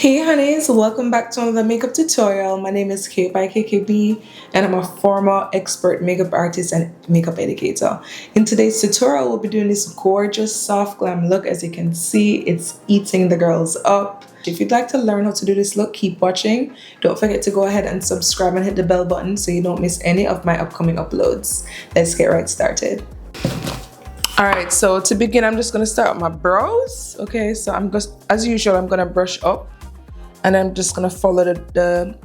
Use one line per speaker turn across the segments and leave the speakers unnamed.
Hey honeys, welcome back to another makeup tutorial. My name is Kay by KKB and I'm a former expert makeup artist and makeup educator. In today's tutorial, we'll be doing this gorgeous soft glam look. As you can see, it's eating the girls up. If you'd like to learn how to do this look, keep watching. Don't forget to go ahead and subscribe and hit the bell button so you don't miss any of my upcoming uploads. Let's get right started. Alright, so to begin, I'm just going to start with my brows. Okay, so as usual, I'm going to brush up. And I'm just gonna follow the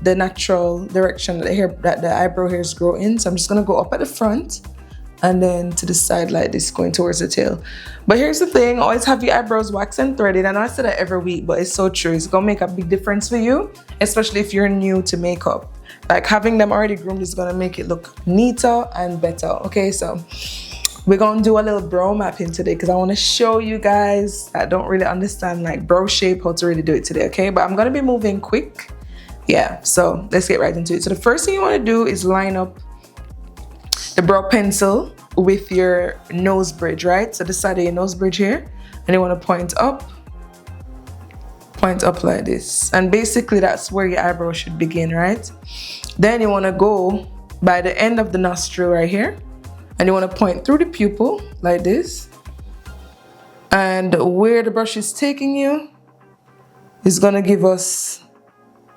natural direction that the eyebrow hairs grow in. So I'm just gonna go up at the front and then to the side like this, going towards the tail. But here's the thing, always have your eyebrows waxed and threaded. I know I say that every week, but it's so true. It's gonna make a big difference for you, especially if you're new to makeup. Like having them already groomed is gonna make it look neater and better. Okay, so we're gonna do a little brow mapping today because I want to show you guys that don't really understand like brow shape how to really do it today, okay? But I'm gonna be moving quick. Yeah, so let's get right into it. So the first thing you want to do is line up the brow pencil with your nose bridge, right? So the side of your nose bridge here, and you want to point up like this. And basically that's where your eyebrow should begin, right? Then you want to go by the end of the nostril right here. And you want to point through the pupil like this. And where the brush is taking you is going to give us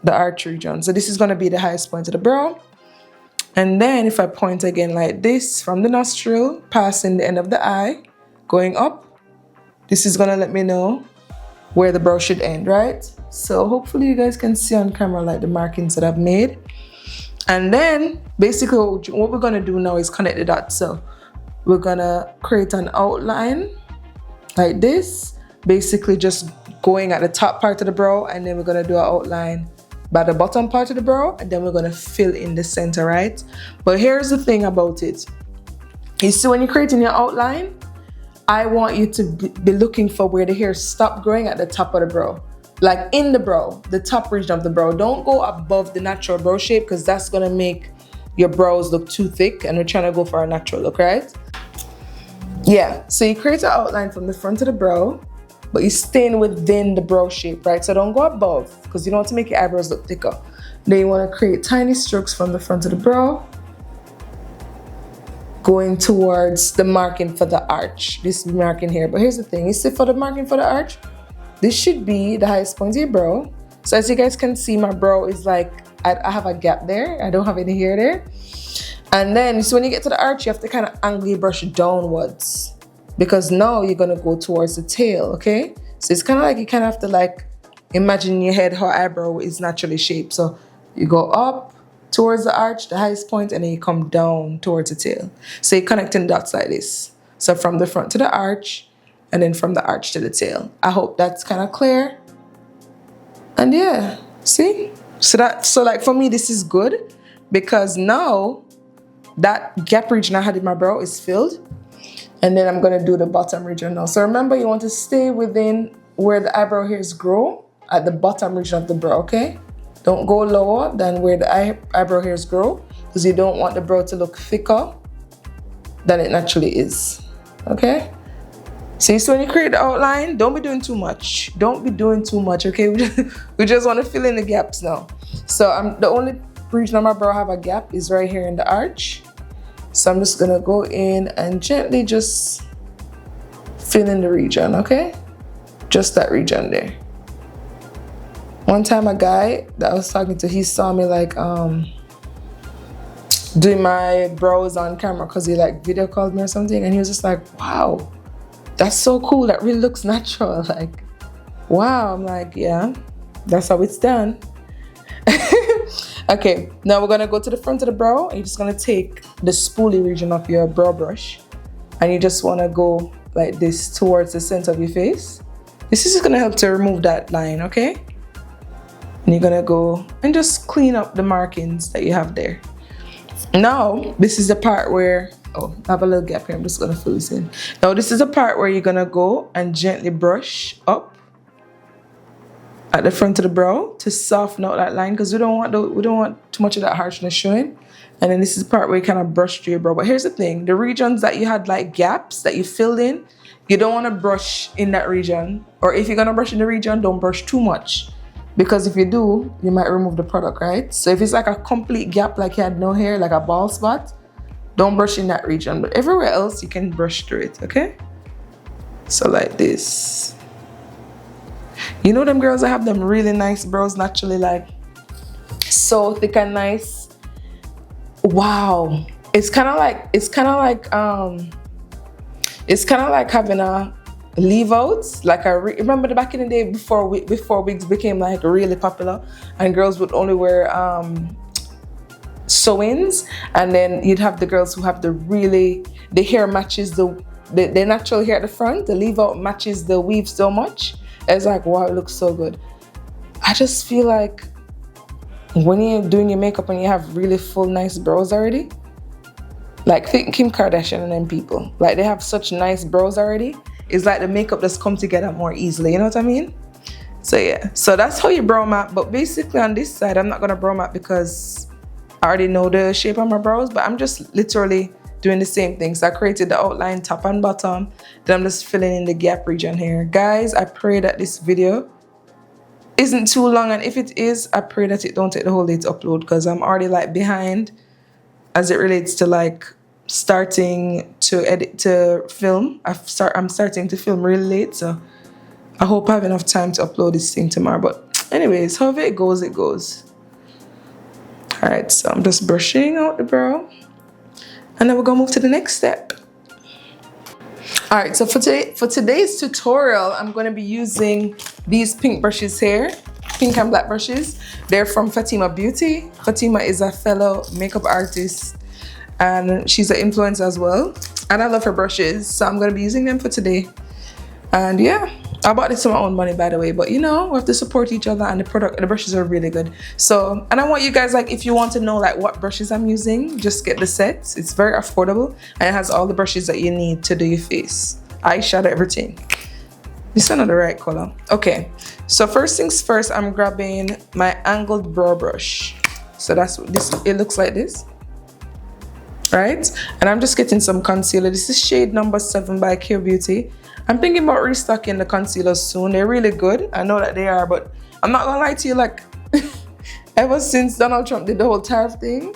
the arch region. So this is going to be the highest point of the brow. And then if I point again like this from the nostril, passing the end of the eye, going up, this is going to let me know where the brow should end, right? So hopefully you guys can see on camera like the markings that I've made. And then basically what we're gonna do now is connect the dots. So we're gonna create an outline like this, basically just going at the top part of the brow, and then we're gonna do an outline by the bottom part of the brow, and then we're gonna fill in the center, right? But here's the thing about it. You see, when you're creating your outline, I want you to be looking for where the hair stop growing at the top of the brow. Like in the brow, the top region of the brow. Don't go above the natural brow shape because that's gonna make your brows look too thick, and we're trying to go for a natural look, right? Yeah, so you create an outline from the front of the brow, but you're staying within the brow shape, right? So don't go above because you don't want to make your eyebrows look thicker. Then you want to create tiny strokes from the front of the brow, going towards the marking for the arch, this marking here. But here's the thing, you see for the marking for the arch, this should be the highest point of your brow. So as you guys can see, my brow is like, I have a gap there. I don't have any hair there. And then, so when you get to the arch, you have to kind of angle your brush downwards because now you're gonna go towards the tail, okay? So it's kind of like, you kind of have to like, imagine in your head how eyebrow is naturally shaped. So you go up towards the arch, the highest point, and then you come down towards the tail. So you're connecting dots like this. So from the front to the arch, and then from the arch to the tail. I hope that's kind of clear. And yeah, see? So like for me, this is good because now that gap region I had in my brow is filled. And then I'm gonna do the bottom region now. So remember, you want to stay within where the eyebrow hairs grow at the bottom region of the brow, okay? Don't go lower than where the eyebrow hairs grow because you don't want the brow to look thicker than it naturally is, okay? See, so when you create the outline, don't be doing too much. Don't be doing too much, okay? We just want to fill in the gaps now. So the only region of my brow I have a gap is right here in the arch. So I'm just gonna go in and gently just fill in the region, okay? Just that region there. One time a guy that I was talking to, he saw me like doing my brows on camera because he like video called me or something, and he was just like, wow. That's so cool, that really looks natural. Like, wow, I'm like, yeah, that's how it's done. Okay, now we're gonna go to the front of the brow, and you're just gonna take the spoolie region of your brow brush, and you just wanna go like this towards the center of your face. This is just gonna help to remove that line, okay? And you're gonna go and just clean up the markings that you have there. Now, this is the part where, oh, I have a little gap here. I'm just gonna fill this in. Now, this is the part where you're gonna go and gently brush up at the front of the brow to soften out that line because we don't want too much of that harshness showing. And then this is the part where you kind of brush through your brow. But here's the thing, the regions that you had like gaps that you filled in, you don't want to brush in that region. Or if you're gonna brush in the region, don't brush too much. because if you do, you might remove the product, right? So if it's like a complete gap, like you had no hair, like a bald spot, don't brush in that region, but everywhere else you can brush through it, okay? So like this. You know them girls that have them really nice brows naturally, like so thick and nice. Wow. It's kind of like having a leave out, like remember the back in the day before wigs became like really popular and girls would only wear sew-ins, and then you'd have the girls who have the hair matches the natural hair at the front, the leave out matches the weave so much. It's like, wow, it looks so good. I just feel like when you're doing your makeup and you have really full nice brows already, like think Kim Kardashian and them people, like they have such nice brows already. It's like the makeup just come together more easily, you know what I mean? So yeah, so that's how you brow map. But basically on this side, I'm not gonna brow map because I already know the shape of my brows, but I'm just literally doing the same thing. So I created the outline top and bottom, then I'm just filling in the gap region here. Guys, I pray that this video isn't too long, and if it is, I pray that it don't take the whole day to upload because I'm already like behind as it relates to like starting to edit, to film. I'm starting to film really late, so I hope I have enough time to upload this thing tomorrow. But anyways, however it goes, it goes. All right, so I'm just brushing out the brow, and then we're gonna move to the next step. All right, so for today's tutorial, I'm gonna be using these pink brushes here, pink and black brushes. They're from Fatima Beauty. Fatima is a fellow makeup artist and she's an influencer as well. And I love her brushes, so I'm gonna be using them for today. And yeah, I bought this with my own money, by the way, but you know, we have to support each other, and the brushes are really good. So, and I want you guys, like, if you want to know like what brushes I'm using, just get the set. It's very affordable and it has all the brushes that you need to do your face, eyeshadow, everything. This is not the right color. Okay, so first things first, I'm grabbing my angled brow brush. So that's what this, it looks like this, right? And I'm just getting some concealer. This is shade number 7 by Care Beauty. I'm thinking about restocking the concealers soon. They're really good. I know that they are, but I'm not gonna lie to you, like ever since Donald Trump did the whole tariff thing,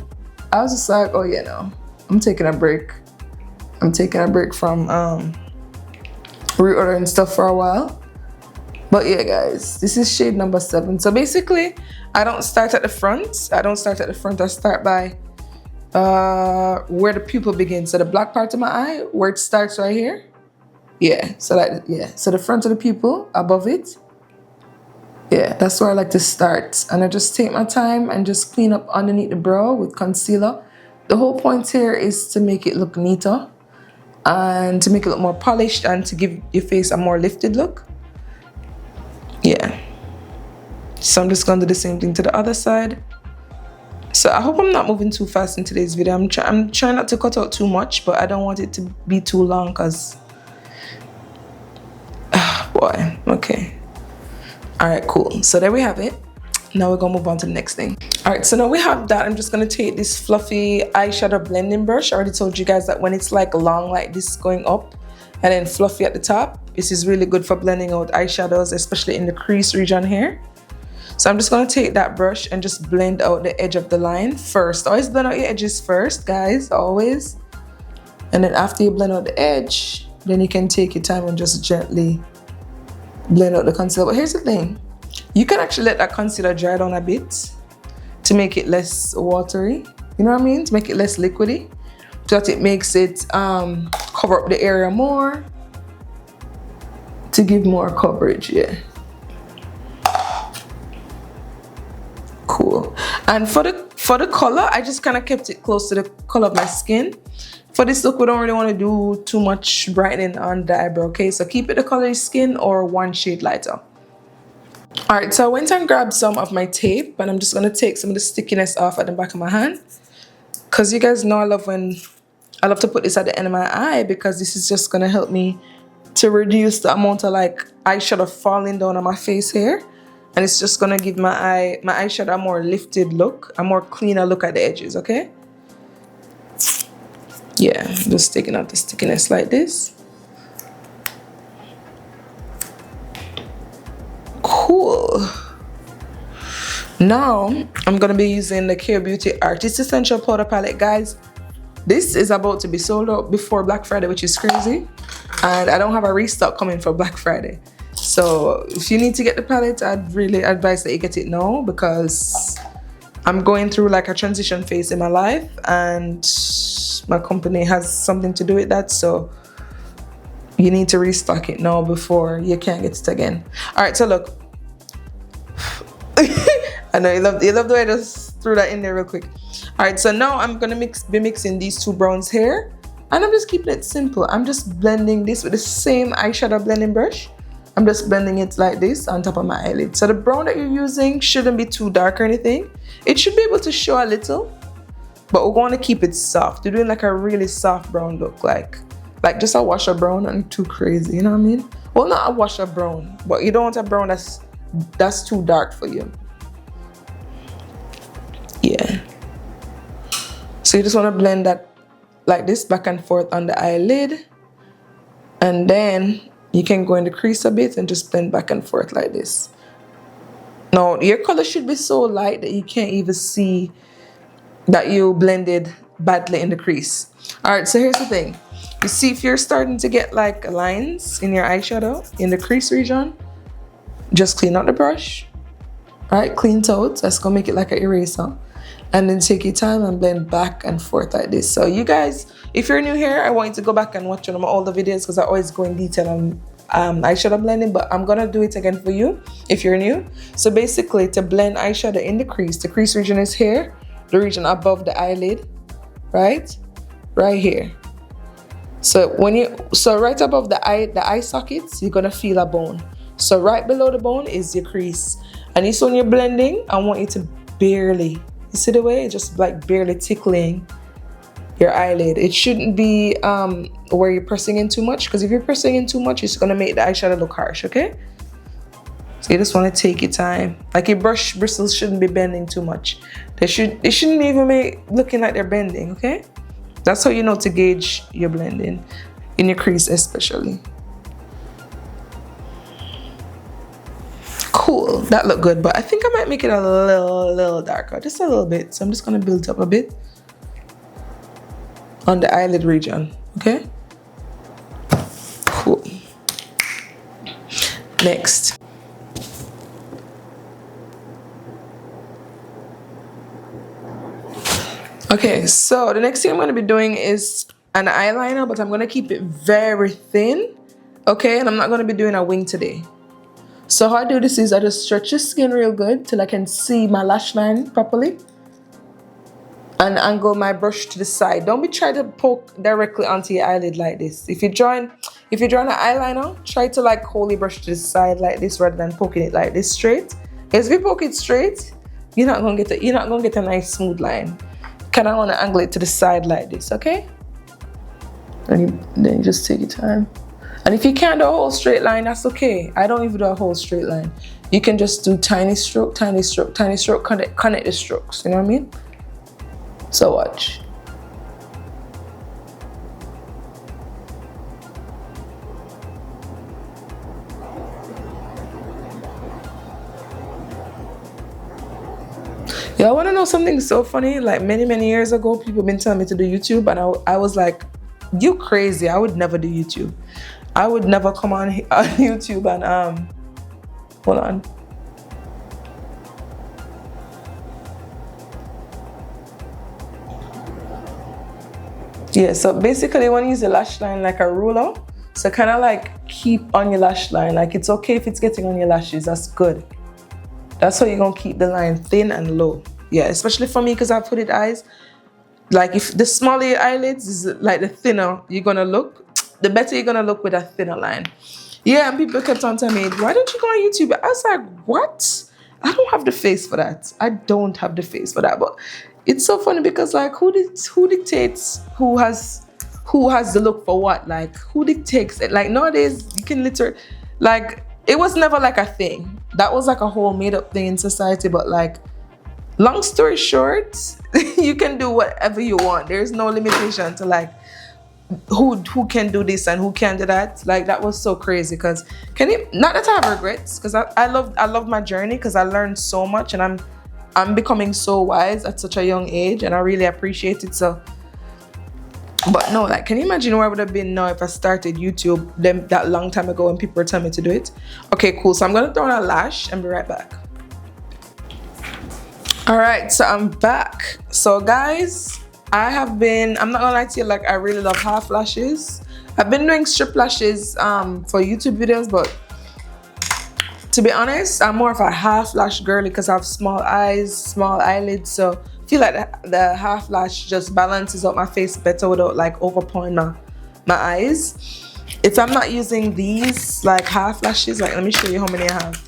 I was just like, oh yeah, no, I'm taking a break. I'm taking a break from reordering stuff for a while. But yeah, guys, this is shade number 7. So basically, I don't start at the front. I start by where the pupil begins. So the black part of my eye, where it starts right here. Yeah, so the front of the pupil, above it. Yeah, that's where I like to start. And I just take my time and just clean up underneath the brow with concealer. The whole point here is to make it look neater and to make it look more polished and to give your face a more lifted look. Yeah. So I'm just gonna do the same thing to the other side. So I hope I'm not moving too fast in today's video. I'm trying not to cut out too much, but I don't want it to be too long because boy, okay. All right, cool. So there we have it. Now we're gonna move on to the next thing. All right, so now we have that. I'm just gonna take this fluffy eyeshadow blending brush. I already told you guys that when it's like long like this going up and then fluffy at the top, this is really good for blending out eyeshadows, especially in the crease region here. So I'm just gonna take that brush and just blend out the edge of the line first. Always blend out your edges first, guys, always. And then after you blend out the edge, then you can take your time and just gently blend out the concealer. But here's the thing, you can actually let that concealer dry down a bit to make it less watery, you know what I mean, to make it less liquidy, so that it makes it cover up the area more, to give more coverage. Yeah, cool. And for the color, I just kind of kept it close to the color of my skin. For this look, we don't really want to do too much brightening on the eyebrow, okay? So keep it the color of your skin or one shade lighter. All right, so I went and grabbed some of my tape, and I'm just gonna take some of the stickiness off at the back of my hand. Cause you guys know I love to put this at the end of my eye, because this is just gonna help me to reduce the amount of like eyeshadow falling down on my face here. And it's just gonna give my eyeshadow a more lifted look, a more cleaner look at the edges, okay? Yeah, just taking out the stickiness like this. Cool. Now I'm gonna be using the Care Beauty Artist Essential Powder Palette, guys. This is about to be sold out before Black Friday, which is crazy, and I don't have a restock coming for Black Friday. So if you need to get the palette, I'd really advise that you get it now, because I'm going through like a transition phase in my life, and my company has something to do with that. So you need to restock it now before you can't get it again. All right, so look. I know you love the way I just threw that in there real quick. All right, so now I'm gonna be mixing these two browns here, and I'm just keeping it simple. I'm just blending this with the same eyeshadow blending brush. I'm just blending it like this on top of my eyelid. So the brown that you're using shouldn't be too dark or anything. It should be able to show a little, but we're going to keep it soft. You're doing like a really soft brown look, like just a wash of brown, and too crazy, you know what I mean? Well, not a wash of brown, but you don't want a brown that's too dark for you. Yeah. So you just want to blend that like this back and forth on the eyelid, and then you can go in the crease a bit and just blend back and forth like this. Now your color should be so light that you can't even see that you blended badly in the crease. All right, so here's the thing. You see, if you're starting to get like lines in your eyeshadow in the crease region, just clean out the brush, right? Clean it out. That's gonna make it like an eraser. And then take your time and blend back and forth like this. So you guys, if you're new here, I want you to go back and watch one of my older videos, because I always go in detail on eyeshadow blending, but I'm gonna do it again for you if you're new. So basically, to blend eyeshadow in the crease region is here, the region above the eyelid, right here. So right above the eye sockets, you're gonna feel a bone. So right below the bone is your crease, and this when you're blending, I want you to barely, you see the way it's just like barely tickling your eyelid. It shouldn't be where you're pressing in too much, because if you're pressing in too much, it's gonna make the eyeshadow look harsh, okay? So you just want to take your time. Like your brush bristles shouldn't be bending too much. It shouldn't even be looking like they're bending, okay? That's how you know to gauge your blending, in your crease especially. Cool, that looked good, but I think I might make it a little darker, just a little bit. So I'm just gonna build up a bit on the eyelid region, okay? Cool. Next. Okay, so the next thing I'm gonna be doing is an eyeliner, but I'm gonna keep it very thin, okay? And I'm not gonna be doing a wing today. So how I do this is I just stretch the skin real good till I can see my lash line properly, and angle my brush to the side. Don't be trying to poke directly onto your eyelid like this. If you're drawing an eyeliner, try to like wholly brush to the side like this rather than poking it like this straight. Because if you poke it straight, you're not gonna get a nice smooth line. Kind of want to angle it to the side like this, okay? And then you just take your time. And if you can't do a whole straight line, that's okay. I don't even do a whole straight line. You can just do tiny stroke, tiny stroke, tiny stroke, connect the strokes, you know what I mean? So watch. Yeah, I want to know something so funny. Like many years ago, people been telling me to do YouTube, and I was like, you crazy, I would never do YouTube. I would never come on YouTube and hold on. Yeah, so basically you want to use the lash line like a ruler. So kind of like keep on your lash line. Like it's okay if it's getting on your lashes, that's good. That's how you're gonna keep the line thin and low. Yeah, especially for me because I have hooded eyes. Like if the smaller your eyelids is like the thinner you're gonna look, the better you're gonna look with a thinner line. Yeah, and people kept on telling me, why don't you go on YouTube? I was like, what? I don't have the face for that. I don't have the face for that. But it's so funny because like who dictates who has the look for what? Like who dictates it? Like nowadays you can literally, like it was never like a thing. That was like a whole made up thing in society. But like long story short, you can do whatever you want. There's no limitation to like who can do this and who can do that. Like that was so crazy because not that I have regrets because I love my journey because I learned so much and I'm becoming so wise at such a young age, and I really appreciate it. So, but no, like, can you imagine where I would have been now if I started YouTube that long time ago when people were telling me to do it? Okay, cool. So I'm gonna throw on a lash and be right back. All right, so I'm back. So guys, I'm not gonna lie to you, like, I really love half lashes. I've been doing strip lashes for YouTube videos, but to be honest, I'm more of a half lash girly because I have small eyes, small eyelids, so I feel like the half lash just balances out my face better without like overpowering my eyes. If I'm not using these like half lashes, like, let me show you how many I have.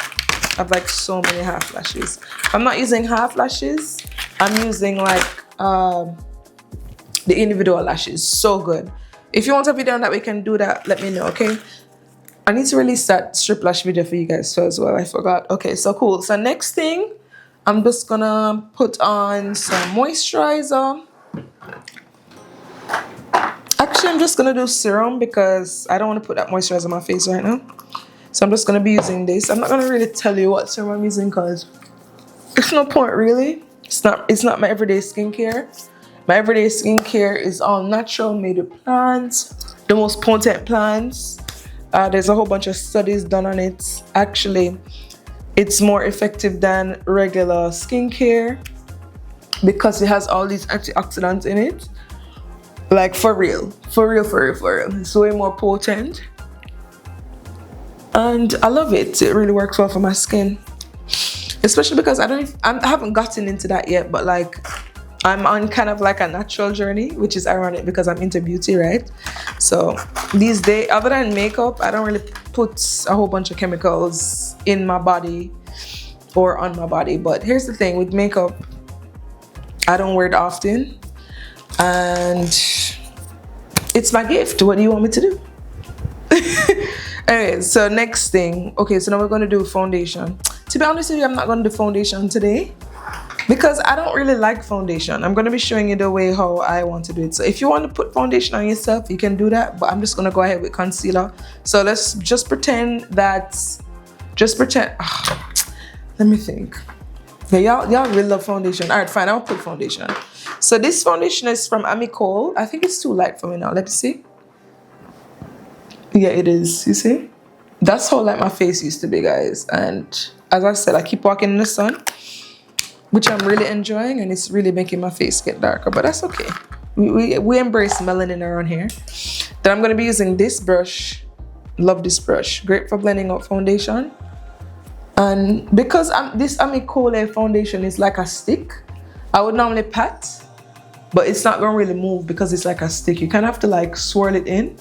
I have like so many half lashes. If I'm not using half lashes, I'm using like the individual lashes. So good. If you want a video on that, we can do that. Let me know, okay? I need to release that strip lash video for you guys too as well. I forgot. Okay, so cool. So next thing, I'm just gonna put on some moisturizer. Actually, I'm just gonna do serum because I don't want to put that moisturizer on my face right now. So I'm just gonna be using this. I'm not gonna really tell you what serum I'm using because there's no point really. It's not my everyday skincare. My everyday skincare is all natural, made with plants, the most potent plants. There's a whole bunch of studies done on it. Actually, it's more effective than regular skincare because it has all these antioxidants in it. Like for real. It's way more potent. And I love it. It really works well for my skin. Especially because I haven't gotten into that yet, but like I'm on kind of like a natural journey, which is ironic because I'm into beauty, right? So these days, other than makeup, I don't really put a whole bunch of chemicals in my body or on my body. But here's the thing with makeup, I don't wear it often. And it's my gift. What do you want me to do? Anyway, so next thing. Okay, so now we're going to do foundation. To be honest with you, I'm not going to do foundation today because I don't really like foundation. I'm going to be showing you the way how I want to do it. So if you want to put foundation on yourself, you can do that. But I'm just going to go ahead with concealer. So let's just pretend that... let me think. Yeah, y'all really love foundation. All right, fine. I'll put foundation. So this foundation is from Amicole. I think it's too light for me now. Let me see. Yeah, it is. You see? That's how light my face used to be, guys. And as I said, I keep walking in the sun, which I'm really enjoying, and it's really making my face get darker. But that's okay. We embrace melanin around here. Then I'm going to be using this brush. Love this brush. Great for blending out foundation. And because this Amicole foundation is like a stick, I would normally pat, but it's not going to really move because it's like a stick. You kind of have to like swirl it in.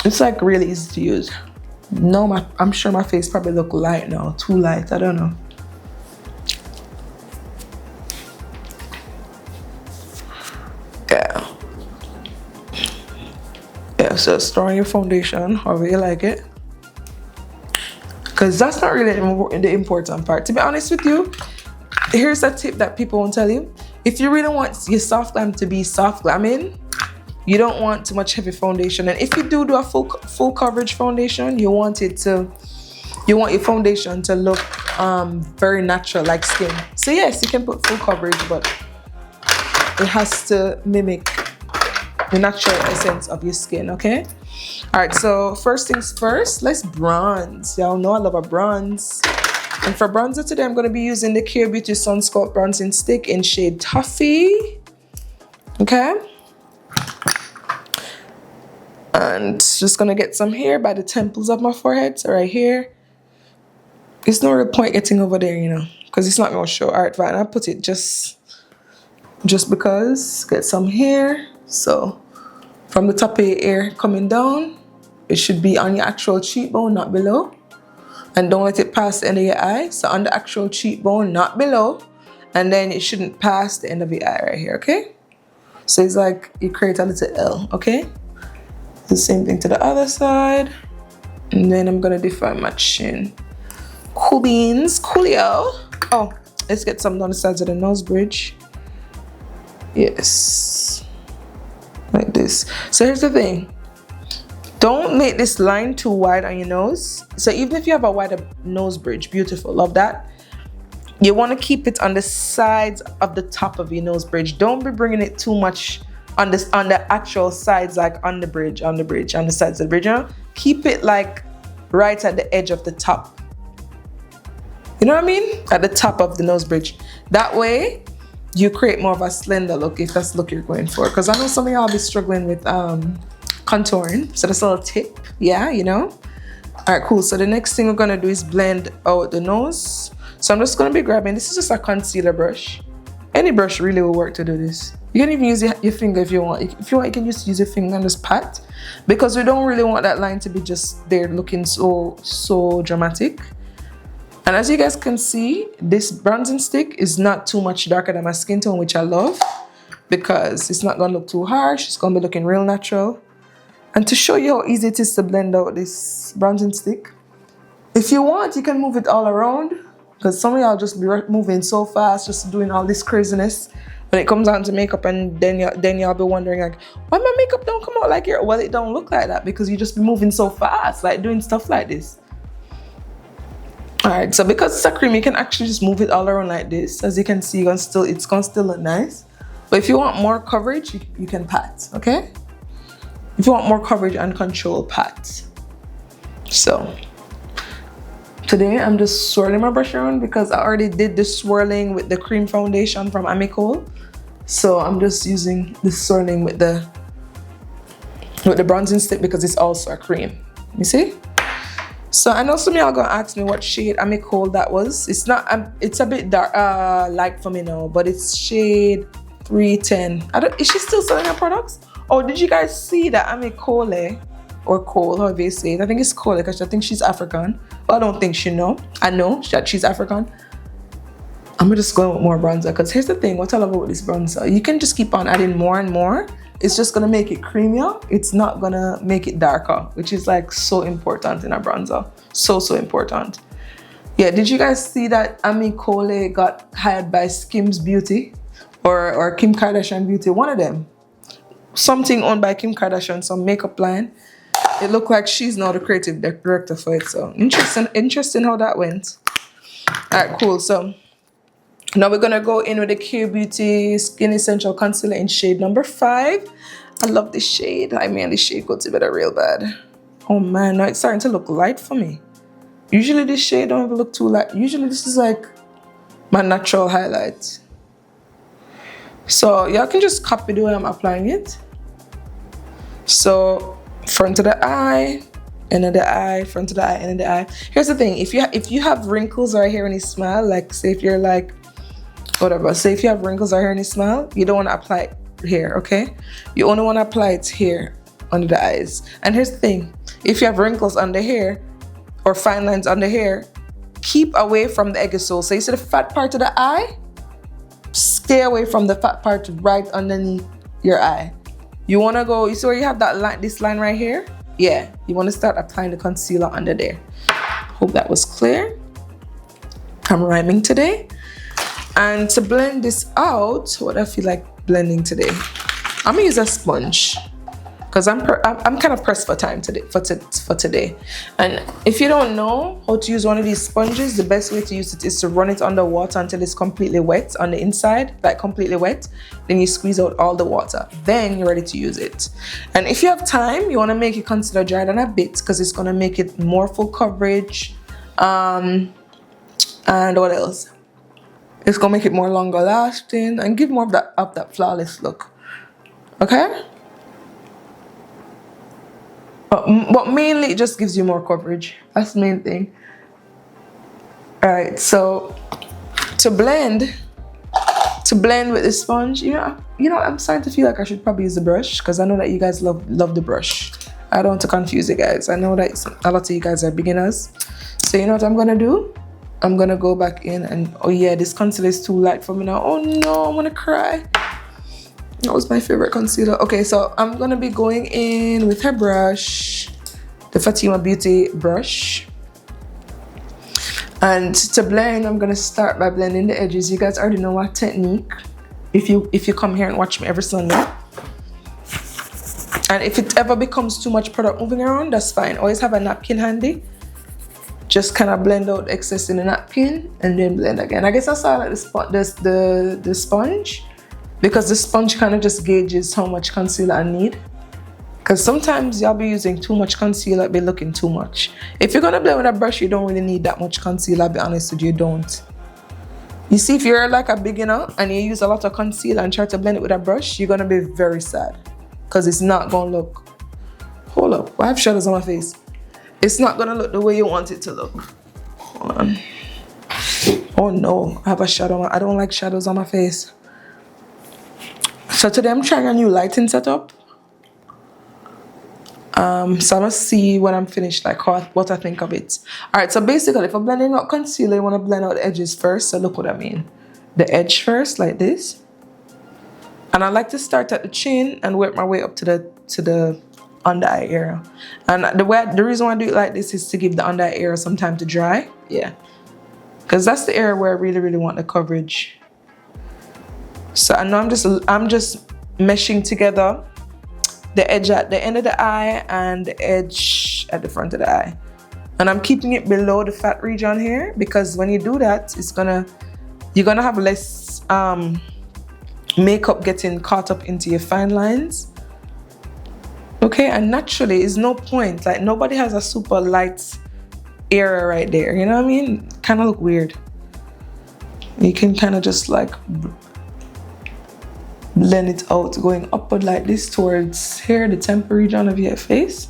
It's like really easy to use. No, I'm sure my face probably look light now. Too light, I don't know. Yeah, so throwing your foundation however you like it. Because that's not really the important part. To be honest with you, here's a tip that people won't tell you. If you really want your soft glam to be soft glamming, you don't want too much heavy foundation. And if you do a full coverage foundation, you want your foundation to look very natural, like skin. So yes, you can put full coverage, but it has to mimic the natural essence of your skin, okay? All right, so first things first, let's bronze. Y'all know I love a bronze. And for bronzer today, I'm going to be using the Care Beauty Sun Sculpt Bronzing Stick in shade Toffee. Okay? And just going to get some here by the temples of my forehead. So right here. There's no real point getting over there, you know, because it's not going to show. All right, fine. I'll put it just because. Get some here. So from the top of your ear coming down, it should be on your actual cheekbone, not below. And don't let it pass the end of your eye. So on the actual cheekbone, not below. And then it shouldn't pass the end of your eye right here, okay? So it's like you create a little L, okay? The same thing to the other side. And then I'm gonna define my chin. Cool beans, coolio. Oh, let's get some down the sides of the nose bridge. Yes. Like this. So here's the thing. Don't make this line too wide on your nose. So even if you have a wider nose bridge, beautiful, love that. you want to keep it on the sides of the top of your nose bridge. Don't be bringing it too much on this, on the actual sides, like on the bridge, on the sides of the bridge. You know? Keep it like right at the edge of the top. You know what I mean? At the top of the nose bridge. That way, you create more of a slender look if that's the look you're going for. Because I know some of y'all be struggling with contouring. So that's a little tip. Yeah, you know? All right, cool. So the next thing we're gonna do is blend out the nose. So I'm just gonna be grabbing, this is just a concealer brush. Any brush really will work to do this. You can even use your finger if you want. If you want, you can just use your finger and just pat. Because we don't really want that line to be just there looking so dramatic. And as you guys can see, this bronzing stick is not too much darker than my skin tone, which I love. Because it's not gonna look too harsh, it's gonna be looking real natural. And to show you how easy it is to blend out this bronzing stick, if you want, you can move it all around. Because some of y'all just be moving so fast, just doing all this craziness when it comes down to makeup, and then y'all be wondering like, why my makeup don't come out like your? Well, it don't look like that because you just be moving so fast, like doing stuff like this. All right, so because it's a cream, you can actually just move it all around like this. As you can see, it's gonna still look nice. But if you want more coverage, you can pat, okay? If you want more coverage and control, pat. So today I'm just swirling my brush around because I already did the swirling with the cream foundation from Amico. So I'm just using the swirling with the bronzing stick because it's also a cream. You see? So I know some of y'all gonna ask me what shade Amico that was. It's not. It's a bit dark, light for me now, but it's shade 310. Is she still selling her products? Oh, did you guys see that Amico or Cole, however you say it? I think it's Cole because I think she's African. Well, I don't think she know. I know that she's African. I'm gonna just go with more bronzer because here's the thing. What I love about this bronzer, you can just keep on adding more and more. It's just gonna make it creamier. It's not gonna make it darker, which is like so important in a bronzer. So important. Yeah, did you guys see that Ami Cole got hired by Skims Beauty or Kim Kardashian Beauty? One of them. Something owned by Kim Kardashian, some makeup line. It looked like she's now the creative director for it. So interesting how that went. All right, cool. So now we're gonna go in with the Q Beauty Skin Essential Concealer in shade number 5. I love this shade. I mean, this shade goes together real bad. Oh man, now it's starting to look light for me. Usually this shade don't even look too light. Usually this is like my natural highlight. So y'all can just copy the way I'm applying it. So front of the eye, end of the eye, front of the eye, end of the eye. Here's the thing, if you have wrinkles right here when you smile, like say if you're like whatever, say if you have wrinkles right here when you smile, you don't want to apply it here, okay? You only want to apply it here under the eyes. And here's the thing, if you have wrinkles under here or fine lines under here, keep away from the edge sole. So you see the fat part of the eye, stay away from the fat part right underneath your eye. You want to go, you see where you have that line, this line right here? Yeah, you want to start applying the concealer under there. Hope that was clear. I'm rhyming today. And to blend this out, what I feel like blending today, I'm gonna use a sponge because I'm kind of pressed for time today for today. And if you don't know how to use one of these sponges, the best way to use it is to run it under water until it's completely wet on the inside, like completely wet. Then you squeeze out all the water. Then you're ready to use it. And if you have time, you want to make your concealer dry down a bit because it's gonna make it more full coverage. And what else? It's gonna make it more longer lasting and give more of that flawless look. Okay? But mainly it just gives you more coverage. That's the main thing. Alright, so to blend with the sponge, you know, I'm starting to feel like I should probably use the brush because I know that you guys love the brush. I don't want to confuse you guys. I know that a lot of you guys are beginners. So you know what I'm gonna do? I'm gonna go back in and, oh yeah, this concealer is too light for me now. Oh no, I'm gonna cry. That was my favorite concealer. Okay, so I'm gonna be going in with her brush, the Fatima Beauty brush. And to blend, I'm gonna start by blending the edges. You guys already know our technique. If you come here and watch me every Sunday. And if it ever becomes too much product moving around, that's fine. Always have a napkin handy. just kind of blend out excess in the napkin and then blend again. I guess I saw like the sponge, because the sponge kind of just gauges how much concealer I need. Because sometimes y'all be using too much concealer, it be looking too much. If you're gonna blend with a brush, you don't really need that much concealer, I'll be honest with you, you don't. You see, if you're like a beginner and you use a lot of concealer and try to blend it with a brush, you're gonna be very sad. Because it's not gonna look, hold up, I have shadows on my face. It's not gonna look the way you want it to look. Hold on. Oh no, I have a shadow. I don't like shadows on my face. So today I'm trying a new lighting setup. So I'm gonna see when I'm finished, like what I think of it. Alright, so basically if I'm blending out concealer, you wanna blend out the edges first. So look what I mean. The edge first, like this. And I like to start at the chin and work my way up to the under eye area. And the reason why I do it like this is to give the under eye area some time to dry. Yeah. Because that's the area where I really want the coverage. So I know I'm just meshing together the edge at the end of the eye and the edge at the front of the eye. And I'm keeping it below the fat region here, because when you do that, you're gonna have less makeup getting caught up into your fine lines. Okay, and naturally, it's no point. Like, nobody has a super light area right there. You know what I mean? Kind of look weird. You can kind of just like blend it out, going upward like this towards here, the temple region of your face.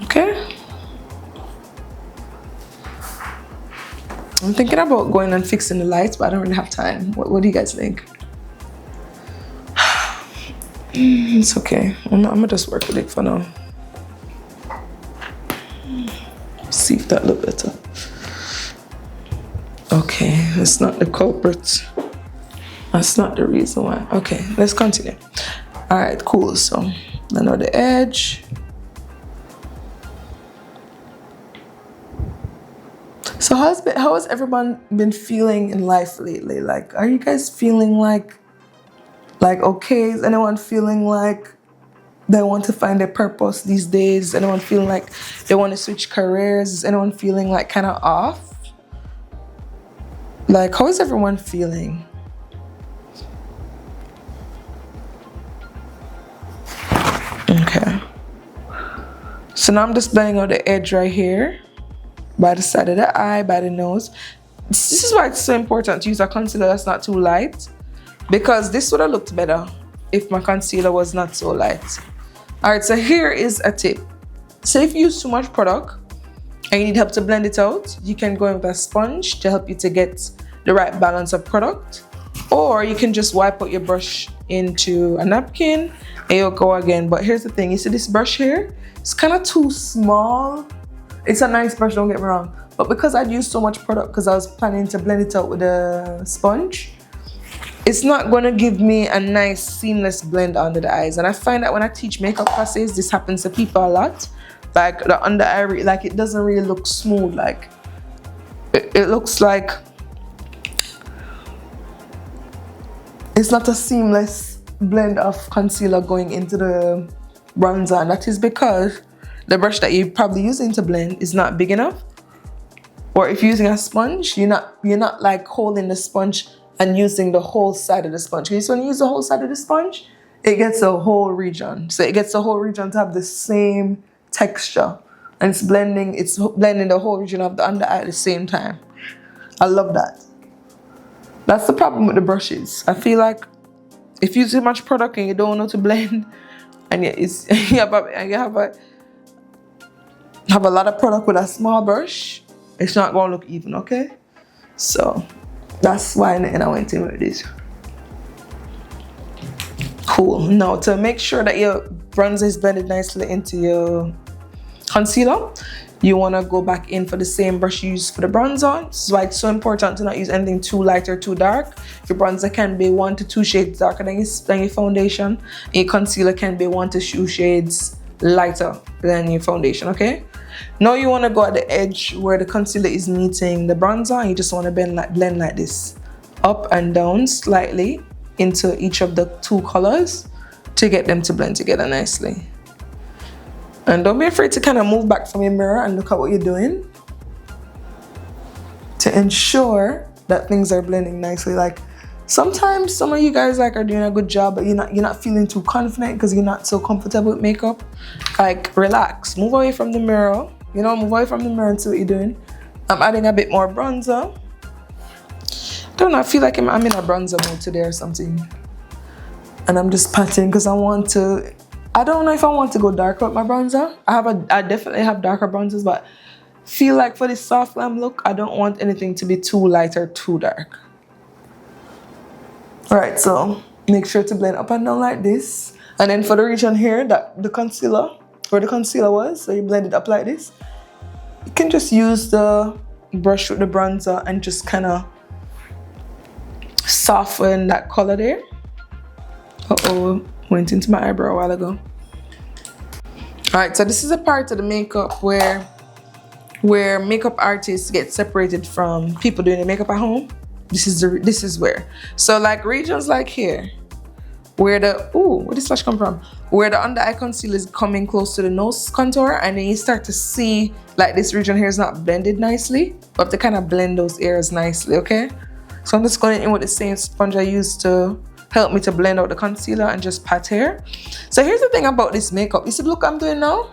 Okay. I'm thinking about going and fixing the lights, but I don't really have time. What do you guys think? It's okay. I'm gonna just work with it for now. See if that look better. Okay, that's not the culprit. That's not the reason why. Okay, let's continue. All right, cool. So I know the edge. So how has everyone been feeling in life lately? Like, are you guys feeling like okay? Is anyone feeling like they want to find their purpose these days? Anyone feeling like they want to switch careers? Is anyone feeling like kind of off? Like, how is everyone feeling? Okay. So now I'm just blending out the edge right here, by the side of the eye, by the nose. This is why it's so important to use a concealer that's not too light, because this would have looked better if my concealer was not so light. All right, so here is a tip. So if you use too much product and you need help to blend it out, you can go in with a sponge to help you to get the right balance of product, or you can just wipe out your brush into a napkin and you'll go again. But here's the thing, you see this brush here? It's kind of too small. It's a nice brush, don't get me wrong, but because I'd used so much product because I was planning to blend it out with a sponge, it's not gonna give me a nice seamless blend under the eyes. And I find that when I teach makeup classes, this happens to people a lot. Like the under eye, like it doesn't really look smooth. Like it looks like it's not a seamless blend of concealer going into the bronzer. And that is because the brush that you're probably using to blend is not big enough. Or if you're using a sponge, you're not like holding the sponge and using the whole side of the sponge. Because when you use the whole side of the sponge, it gets the whole region. So it gets the whole region to have the same texture. And it's blending the whole region of the under eye at the same time. I love that. That's the problem with the brushes. I feel like if you use too much product and you don't know to blend, and you have a lot of product with a small brush, it's not gonna look even, okay? So that's why I went in with this. Cool. Now to make sure that your bronzer is blended nicely into your concealer, you want to go back in for the same brush you used for the bronzer. This is why it's so important to not use anything too light or too dark. Your bronzer can be 1 to 2 shades darker than your foundation. And your concealer can be 1 to 2 shades lighter than your foundation, okay? Now you want to go at the edge where the concealer is meeting the bronzer, and you just want to blend like this, up and down slightly into each of the 2 colors to get them to blend together nicely. And don't be afraid to kind of move back from your mirror and look at what you're doing to ensure that things are blending nicely. Like sometimes some of you guys like are doing a good job, but you're not feeling too confident because you're not so comfortable with makeup. Like relax, move away from the mirror. You know, move away from the mirror and see what you're doing. I'm adding a bit more bronzer. I don't know, I feel like I'm in a bronzer mode today or something. And I'm just patting because I don't know if I want to go darker with my bronzer. I definitely have darker bronzers, but feel like for this soft glam look, I don't want anything to be too light or too dark. All right, so make sure to blend up and down like this. And then for the region here, that the concealer, where the concealer was, so you blend it up like this. You can just use the brush with the bronzer and just kind of soften that color there. Uh-oh, went into my eyebrow a while ago. All right, so this is a part of the makeup where makeup artists get separated from people doing the makeup at home. This is where. So like regions like here, where where this flash come from? Where the under eye concealer is coming close to the nose contour, and then you start to see like this region here is not blended nicely. You have to kind of blend those areas nicely, okay? So I'm just going in with the same sponge I used to help me to blend out the concealer and just pat here. So here's the thing about this makeup. You see the look I'm doing now?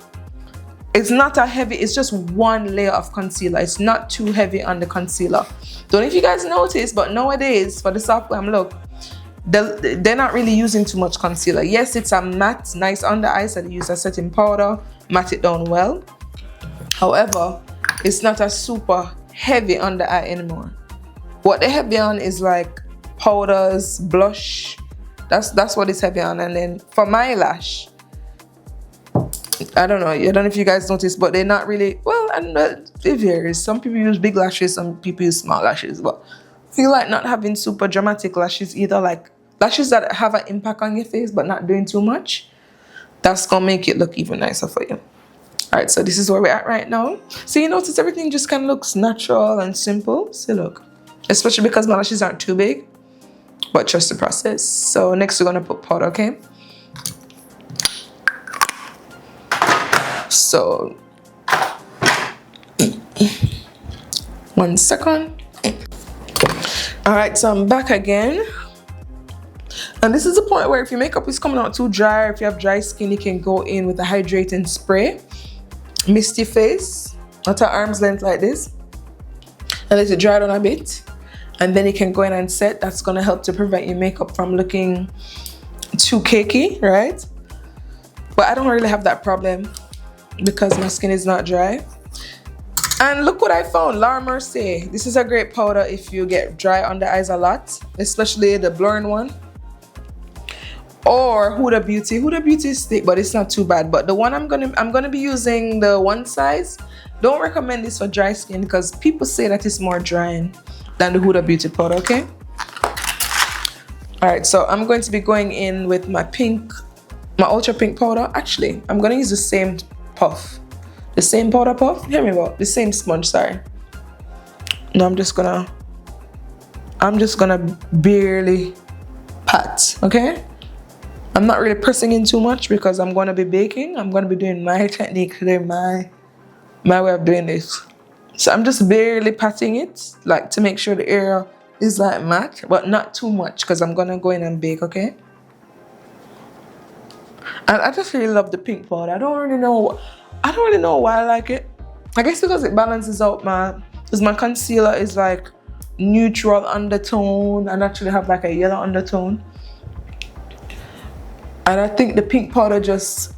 It's not a heavy, it's just one layer of concealer. It's not too heavy on the concealer. Don't know if you guys notice, but nowadays for the soft glam look, they're not really using too much concealer. Yes, it's a matte, nice under eye, so they use a setting powder, matte it down well. However, it's not a super heavy under eye anymore. What they're heavy on is like powders, blush. That's what it's heavy on. And then for my lash, I don't know if you guys noticed, but they're not really, well, and it varies. Some people use big lashes, some people use small lashes, but I feel like not having super dramatic lashes either, like lashes that have an impact on your face but not doing too much, that's gonna make it look even nicer for you. All right, so this is where we're at right now. So you notice everything just kind of looks natural and simple. See, look, especially because my lashes aren't too big, but trust the process. So next we're gonna put powder, okay? So 1 second. All right, so I'm back again. And this is the point where if your makeup is coming out too dry, or if you have dry skin, you can go in with a hydrating spray, mist your face at an arm's length like this, and let it dry down a bit. And then you can go in and set. That's gonna help to prevent your makeup from looking too cakey, right? But I don't really have that problem because my skin is not dry. And look what I found, La Mercier. This is a great powder if you get dry under eyes a lot, especially the blurring one. Or Huda Beauty. Huda Beauty is thick, but it's not too bad. But the one I'm gonna be using, the one size. Don't recommend this for dry skin because people say that it's more drying than the Huda Beauty powder, okay? All right, so I'm going to be going in with my ultra pink powder. Actually, I'm gonna use the same puff. The same powder puff? Hear me out. The same sponge, sorry. Now I'm just gonna barely pat, okay? I'm not really pressing in too much because I'm gonna be baking. I'm gonna be doing my technique today, my way of doing this. So I'm just barely patting it, like to make sure the area is like matte, but not too much because I'm gonna go in and bake, okay? And I just really love the pink powder. I don't really know why I like it. I guess because it balances out because my concealer is like neutral undertone and actually have like a yellow undertone. And I think the pink powder just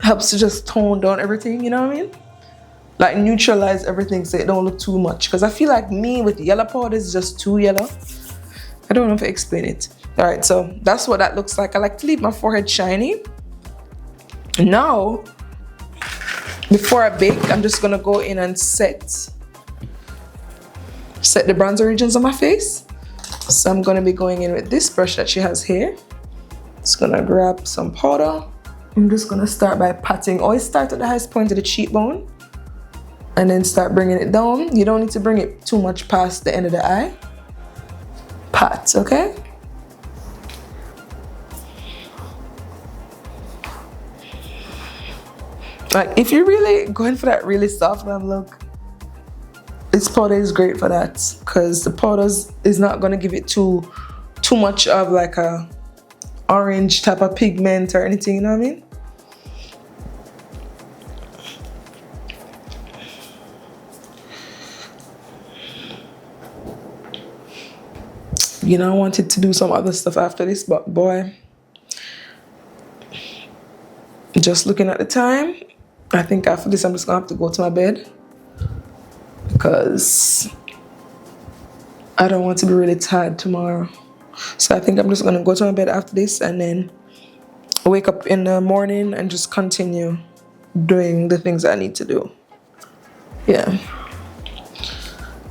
helps to just tone down everything, you know what I mean? Like neutralize everything so it don't look too much. Because I feel like me with yellow powder is just too yellow. I don't know if I explain it. All right, so that's what that looks like. I like to leave my forehead shiny. Now, before I bake, I'm just gonna go in and set the bronzer regions on my face. So I'm gonna be going in with this brush that she has here. Just gonna grab some powder. I'm just gonna start by patting. Always start at the highest point of the cheekbone and then start bringing it down. You don't need to bring it too much past the end of the eye. Pat, okay? Like if you're really going for that really soft glam look, this powder is great for that, because the powder is not going to give it too much of like a orange type of pigment or anything, you know what I mean? You know, I wanted to do some other stuff after this, but boy, just looking at the time, I think after this I'm just gonna have to go to my bed, because I don't want to be really tired tomorrow. So I think I'm just gonna go to my bed after this and then wake up in the morning and just continue doing the things I need to do.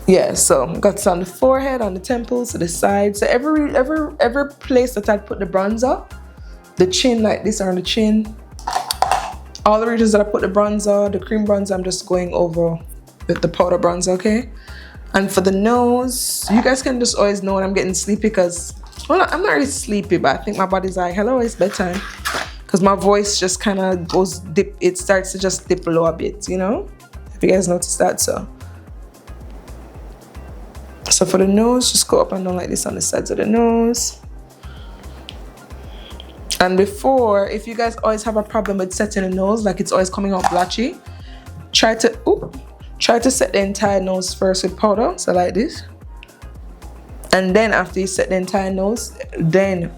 Yeah, so got this on the forehead, on the temples, to the sides. So every place that I put the bronzer, the chin like this, or on the chin, all the regions that I put the bronzer, the cream bronzer, I'm just going over with the powder bronzer, okay? And for the nose, you guys can just always know when I'm getting sleepy, because, well, I'm not really sleepy, but I think my body's like, hello, it's bedtime. Because my voice just kind of goes dip, it starts to just dip low a bit, you know? If you guys noticed that, so for the nose, just go up and down like this on the sides of the nose. And before, if you guys always have a problem with setting the nose, like it's always coming out blotchy, try to set the entire nose first with powder, so like this. And then after you set the entire nose, then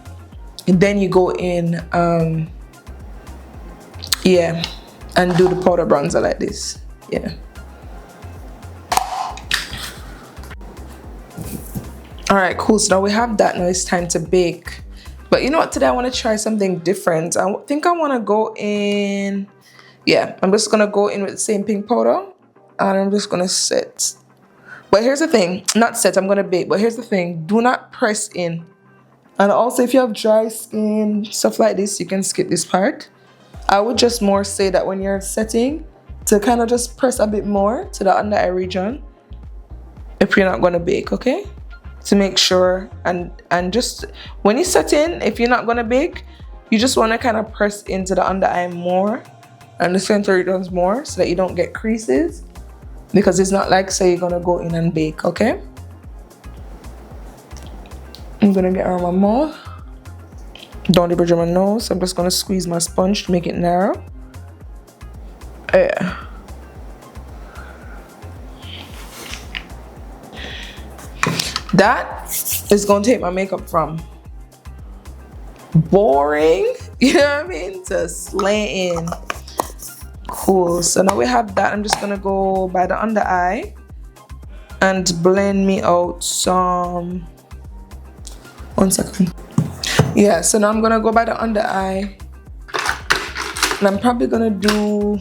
you go in, yeah, and do the powder bronzer like this, yeah. All right, cool. So now we have that. Now it's time to bake. But you know what? Today I want to try something different. I think I want to go in. Yeah, I'm just gonna go in with the same pink powder, and I'm just gonna set. But here's the thing, not set. I'm gonna bake. But here's the thing: do not press in. And also, if you have dry skin, stuff like this, you can skip this part. I would just more say that when you're setting, to kind of just press a bit more to the under eye region if you're not gonna bake, okay? To make sure, and just when you set in, if you're not gonna bake, you just want to kind of press into the under eye more and the center regions more, so that you don't get creases, because it's not like say you're gonna go in and bake, okay? I'm gonna get around my mouth, down the bridge of my nose. I'm just gonna squeeze my sponge to make it narrow. Yeah. That is gonna take my makeup from boring, you know what I mean, to slaying. Cool. So now we have that. I'm just gonna go by the under eye and blend me out some. 1 second. Yeah. So now I'm gonna go by the under eye, and I'm probably gonna do.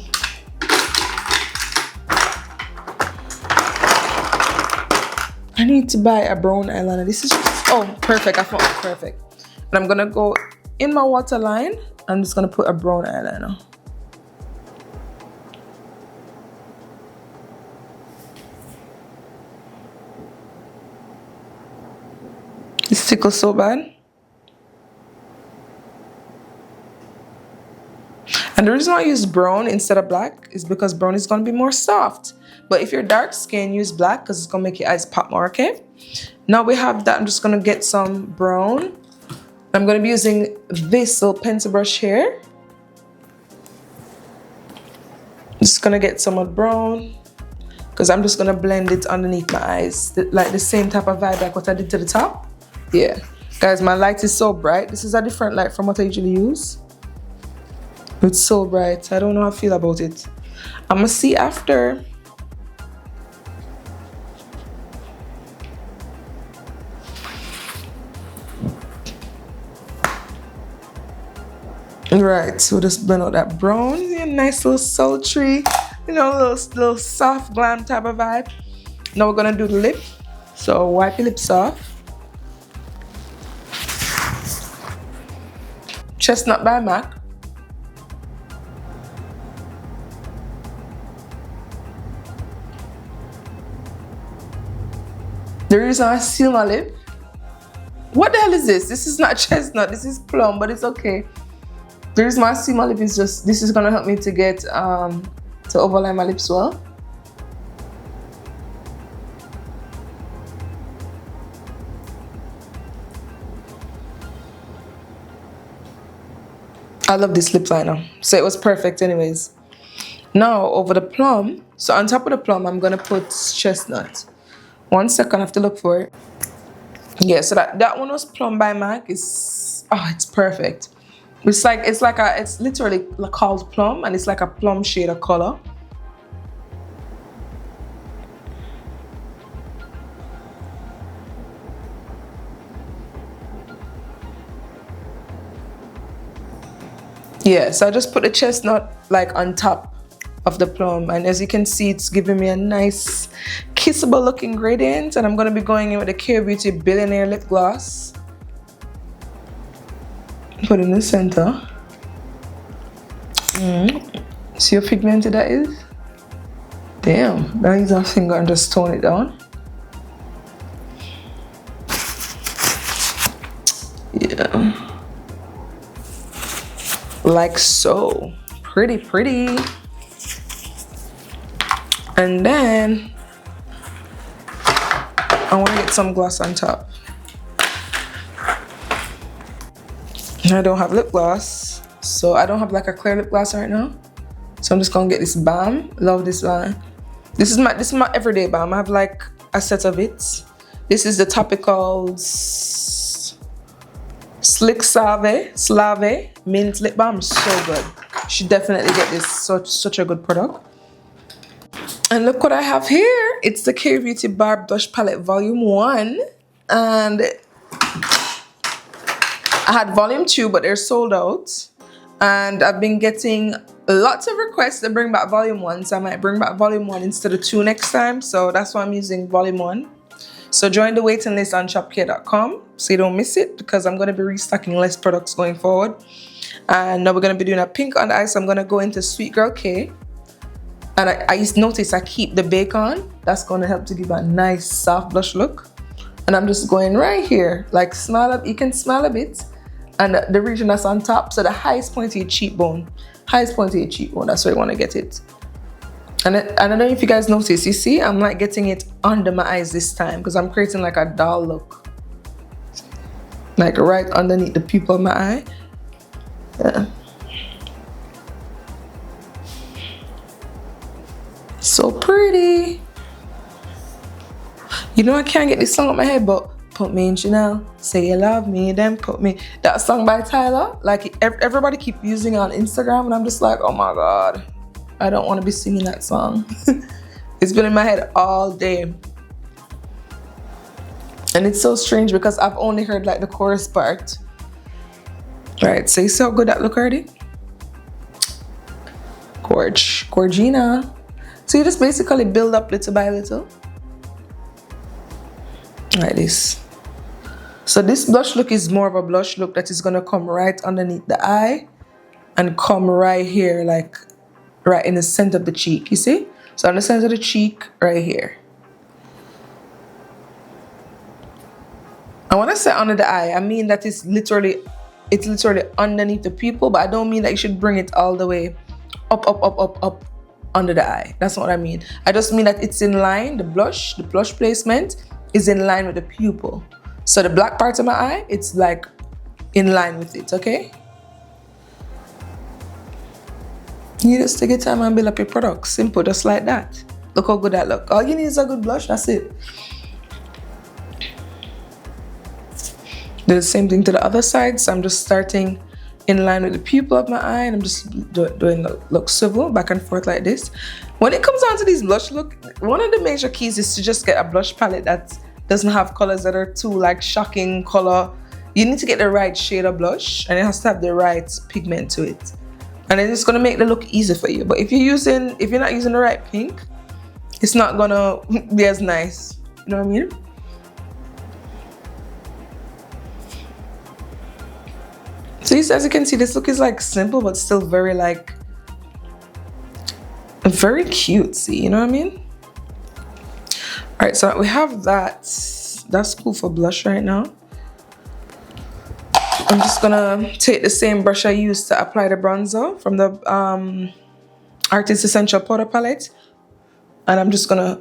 I need to buy a brown eyeliner. This is just, oh, perfect. I found it perfect. And I'm gonna go in my waterline. I'm just gonna put a brown eyeliner. This tickles so bad. And the reason why I use brown instead of black is because brown is gonna be more soft. But if you're dark skin, use black, because it's gonna make your eyes pop more, okay? Now we have that. I'm just gonna get some brown. I'm gonna be using this little pencil brush here. Just gonna get some of brown, because I'm just gonna blend it underneath my eyes, like the same type of vibe like what I did to the top. Yeah, guys, my light is so bright. This is a different light from what I usually use. It's so bright. I don't know how I feel about it. I'm gonna see after. Right, so just blend out that brown, yeah, nice little sultry, you know, little soft glam type of vibe. Now we're gonna do the lip. So wipe your lips off. Chestnut by MAC. The reason I seal my lip. What the hell is this? This is not chestnut, this is plum, but it's okay. The reason why I see my lip is just, this is gonna help me to get, to overlay my lips well. I love this lip liner. So it was perfect anyways. Now over the plum. So on top of the plum, I'm gonna put chestnut. 1 second, I have to look for it. Yeah, so that one was Plum by MAC. It's perfect. It's literally called plum, and it's like a plum shade of color. Yeah, so I just put the chestnut like on top of the plum, and as you can see, it's giving me a nice kissable looking gradient. And I'm going to be going in with the K Beauty Billionaire Lip Gloss. Put in the center. See how pigmented that is? Damn, now use our finger and just tone it down. Yeah. Like so. Pretty, pretty. And then I want to get some gloss on top. I don't have lip gloss, so I don't have like a clear lip gloss right now. So I'm just gonna get this balm. Love this one. This is my everyday balm. I have like a set of it. This is the Topicals Slick Slave Mint Lip Balm. So good. You should definitely get this. Such a good product. And look what I have here. It's the K Beauty Barb Blush Palette Volume 1. And I had Volume 2, but they're sold out. And I've been getting lots of requests to bring back Volume 1. So I might bring back Volume 1 instead of 2 next time. So that's why I'm using Volume 1. So join the waiting list on shopcare.com so you don't miss it, because I'm going to be restocking less products going forward. And now we're going to be doing a pink on the eye. So I'm going to go into Sweet Girl K. And I notice I keep the bake on. That's going to help to give a nice soft blush look. And I'm just going right here, like smile up. You can smile a bit. And the region that's on top, so the highest point of your cheekbone. Highest point of your cheekbone, that's where you want to get it. And I don't know if you guys notice, you see, I'm like getting it under my eyes this time because I'm creating like a doll look. Like right underneath the pupil of my eye. Yeah. So pretty. You know I can't get this song up my head, but put me in Chanel, say you love me, then put me. That song by Tyler, like everybody keep using it on Instagram, and I'm just like, oh my God, I don't want to be singing that song. It's been in my head all day. And it's so strange because I've only heard like the chorus part. Right, so you see how good that look already? Gorgina. So you just basically build up little by little. Like this. So this blush look is more of a blush look that is gonna come right underneath the eye and come right here, like right in the center of the cheek, you see? So on the center of the cheek, right here. And when I say under the eye, I mean that it's literally underneath the pupil, but I don't mean that you should bring it all the way up under the eye. That's not what I mean. I just mean that it's in line, the blush placement is in line with the pupil. So the black part of my eye, it's like in line with it, okay? You just take your time and build up your product. Simple, just like that. Look how good that look. All you need is a good blush, that's it. Do the same thing to the other side. So I'm just starting in line with the pupil of my eye, and I'm just doing look swivel back and forth like this. When it comes down to these blush look, one of the major keys is to just get a blush palette that doesn't have colors that are too like shocking color. You need to get the right shade of blush, and it has to have the right pigment to it. And then it's gonna make the look easy for you. But if you're not using the right pink, it's not gonna be as nice. You know what I mean? So as you can see, this look is like simple, but still very like, very cutesy, you know what I mean? All right, so we have that. That's cool for blush right now. I'm just gonna take the same brush I used to apply the bronzer from the Artist Essential Powder Palette, and I'm just gonna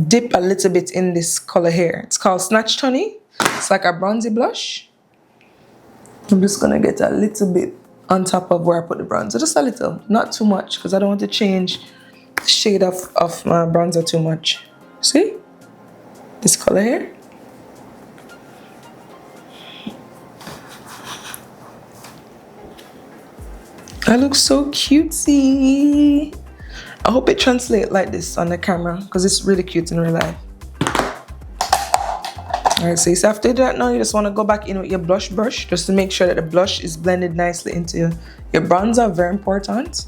dip a little bit in this color here. It's called Snatched Honey. It's like a bronzy blush. I'm just gonna get a little bit on top of where I put the bronzer, just a little, not too much, because I don't want to change the shade of my bronzer too much. See this color here? I look so cutesy. I hope it translates like this on the camera, because it's really cute in real life. Alright, so after that now, you just want to go back in with your blush brush just to make sure that the blush is blended nicely into your bronzer. Very important.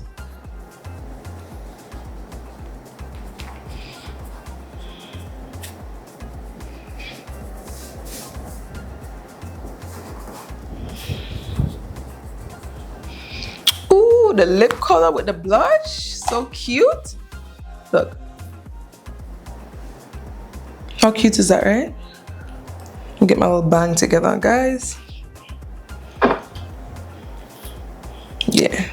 Ooh, the lip color with the blush. So cute. Look. How cute is that, right? Get my little bang together, guys. Yeah.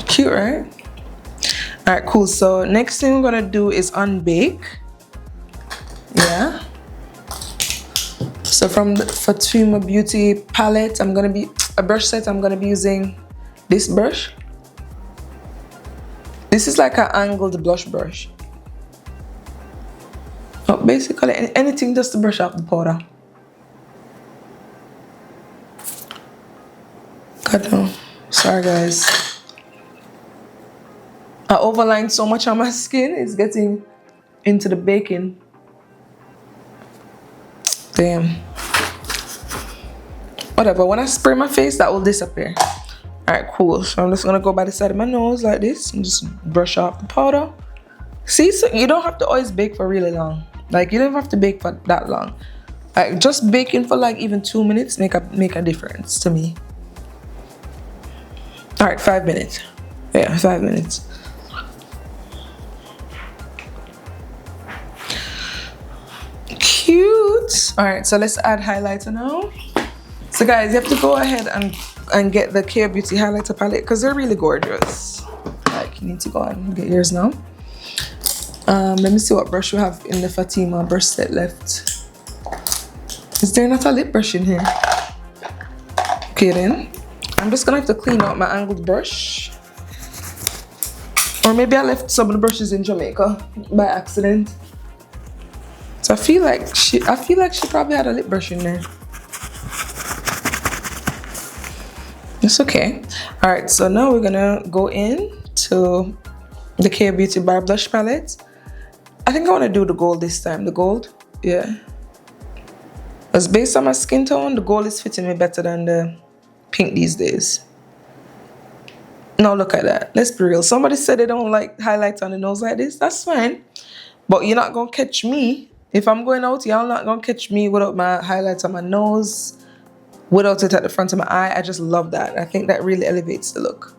Cute, right? All right, cool. So next thing we're gonna do is unbake. Yeah. So from the Fatima Beauty palette, I'm gonna be a brush set. I'm gonna be using this brush. This is like an angled blush brush. Oh, basically anything just to brush off the powder. God no. Sorry guys. I overlined so much on my skin, it's getting into the baking. Damn. Whatever, when I spray my face, that will disappear. Alright, cool. So I'm just gonna go by the side of my nose like this and just brush off the powder. See, so you don't have to always bake for really long. Like, you don't have to bake for that long. Like, just baking for like even 2 minutes make a difference to me. All right, 5 minutes. Yeah, 5 minutes. Cute. All right, so let's add highlighter now. So guys, you have to go ahead and get the Care Beauty highlighter palette because they're really gorgeous. Like, you need to go and get yours now. Let me see what brush we have in the Fatima brush set left. Is there not a lip brush in here? Okay then. I'm just gonna have to clean out my angled brush. Or maybe I left some of the brushes in Jamaica by accident. So I feel like she probably had a lip brush in there. It's okay. Alright, so now we're gonna go in to the Care Beauty Bar Blush Palette. I think I want to do the gold this time. The gold, yeah. Because based on my skin tone, the gold is fitting me better than the pink these days. Now look at that. Let's be real. Somebody said they don't like highlights on the nose like this. That's fine. But you're not going to catch me. If I'm going out, y'all not going to catch me without my highlights on my nose, without it at the front of my eye. I just love that. I think that really elevates the look.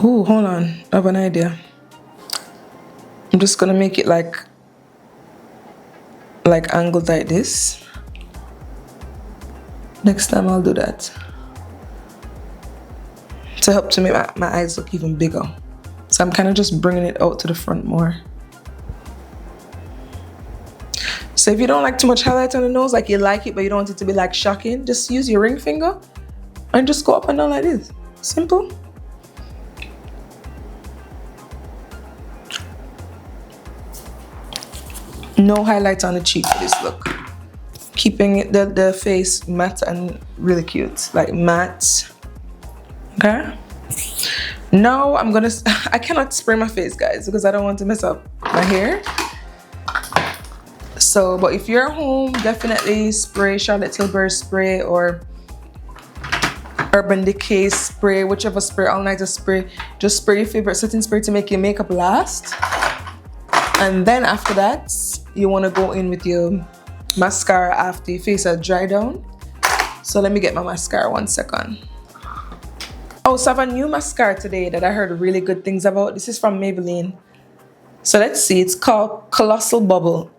Ooh, hold on. I have an idea. I'm just gonna make it like angled like this. Next time I'll do that. To help to make my eyes look even bigger. So I'm kind of just bringing it out to the front more. So if you don't like too much highlight on the nose, like you like it but you don't want it to be like shocking, just use your ring finger and just go up and down like this. Simple. No highlight on the cheek for this look. Keeping it, the face matte and really cute, like matte. Okay. Now I'm gonna, I cannot spray my face, guys, because I don't want to mess up my hair. So, but if you're at home, definitely spray Charlotte Tilbury spray or Urban Decay spray, whichever spray, all-nighter spray. Just spray your favorite setting spray to make your makeup last. And then after that, you want to go in with your mascara after your face has dried down. So let me get my mascara 1 second. Oh, so I have a new mascara today that I heard really good things about. This is from Maybelline. So let's see, it's called Colossal Bubble.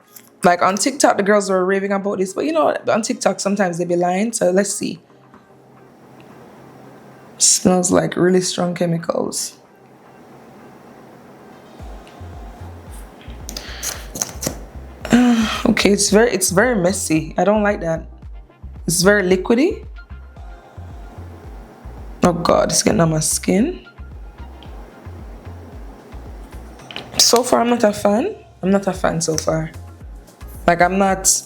Like on TikTok, the girls were raving about this, but you know, on TikTok sometimes they be lying. So let's see. Smells like really strong chemicals. Okay, it's very messy. I don't like that. It's very liquidy. Oh God, it's getting on my skin. So far, I'm not a fan. I'm not a fan so far. Like I'm not.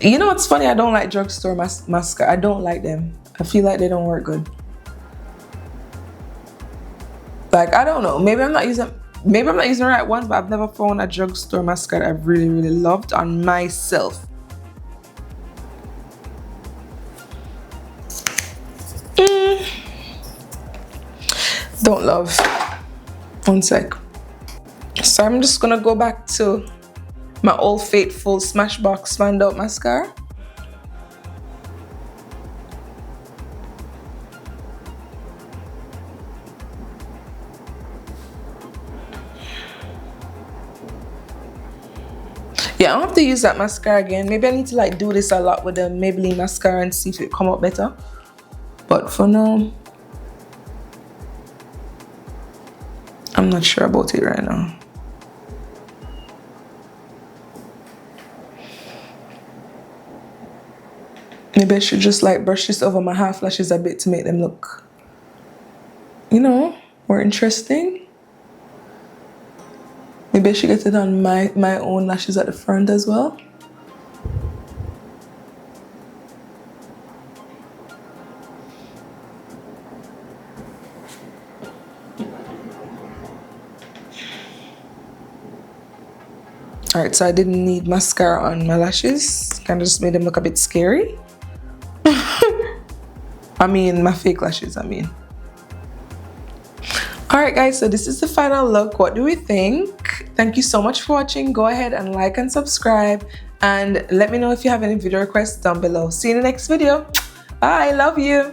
You know what's funny? I don't like drugstore mascara. I don't like them. I feel like they don't work good. Like I don't know. Maybe I'm not using the right ones, but I've never found a drugstore mascara I've really loved on myself. Don't love. One sec. So I'm just gonna go back to my old faithful Smashbox Find Out mascara. Yeah, I don't have to use that mascara again. Maybe I need to like do this a lot with the Maybelline mascara and see if it come out better. But for now, I'm not sure about it right now. Maybe I should just like brush this over my half lashes a bit to make them look, you know, more interesting. Maybe I should get it on my own lashes at the front as well. Alright, so I didn't need mascara on my lashes. Kind of just made them look a bit scary. I mean, my fake lashes, I mean. Alright guys, so this is the final look. What do we think? Thank you so much for watching. Go ahead and like and subscribe. And let me know if you have any video requests down below. See you in the next video. Bye, love you.